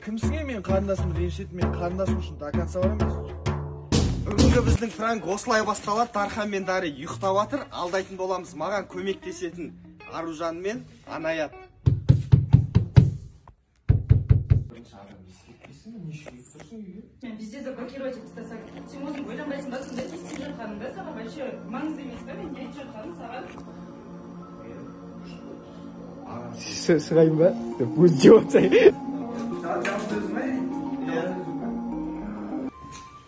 Кімсіңе мен қарындасымды ренжітіп, мен қарындасым үшін до конца барам емес. Бүгінгі біздің пранк осылай басталады. Тархан мен Дарья ұйықтап жатыр. Алдайтын боламыз. Маған көмектесетін Аружан мен Анаят. Везде заблокировать istesek. Сен өзің ойланбайсың ба, сонда не істеп жатқаның да саған вообще маңызды емес па, мен не айтып жатқаным саған? Сұрайын ба? Өз деп отсай.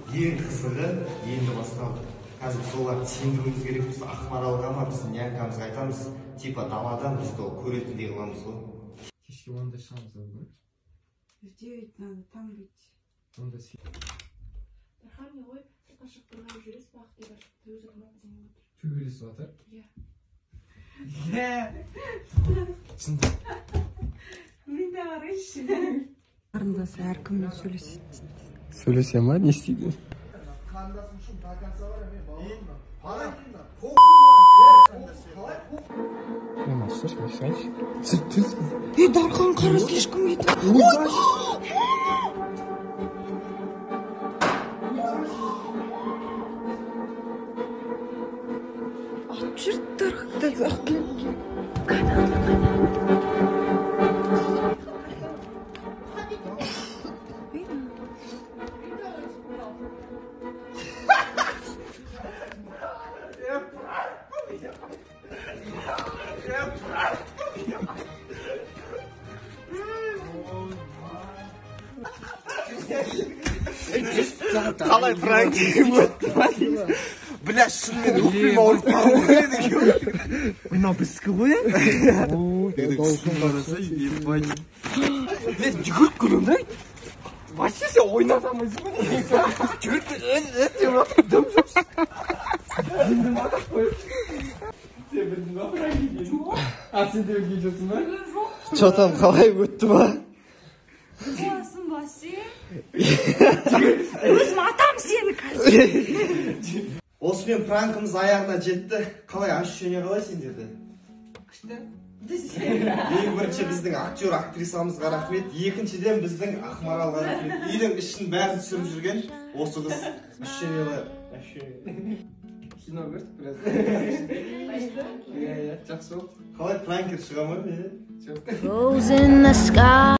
Ең қызығы енді басталды. Қазір солар сендіруіміз керек болса, Ақмаралға ма біздің нянкамызға айтамыз, типа даладан бізді көретіндей қыламыз ғой. Кешке онда шығамыз ғой. В 9 надо там быть. Онда Тархан не қойып, қашық тұрған жүрес бақ деп ашып, төз ұрмақ дейін отыр. төбелесіп жатыр. Мен де қарайшы. Қарындасы әркіммен сөйлеседі. Сөйлесе ма, не істейді? Қарындасым үшін до конца барам, мен баламын. Дархан қара слишком еді. Жүр Дархан. Қалай пранк өтті ма дейміз? Бля, шынымен өкпем ауырып қалып еді. Мынау біздікі ғой, ә? Дауысын қараса, ебать. Мен жүгіріп көрем да? Вообще сен ойнатамайсың ба? Жүгіріп деп отырдым. Сен білдің ба пранк екенін? А сен де өткен жоқсың ба? Че там, қалай өтті ма? Боласың ба сен? Өзім атам сені қазір. Осымен пранкымыз аяғына жетті. Қалай, ощущение қалай сендерде? Күшті. Ең бірінші біздің актер, актрисамызға рахмет. Екіншіден біздің Ақмаралға рахмет. Үйдің ішін бәрін түсіріп жүрген осы қыз. Ощущениелер. Кино көрдік біраз. Жақсы болды. Қалай пранкер шыға ма? Rose in the sky.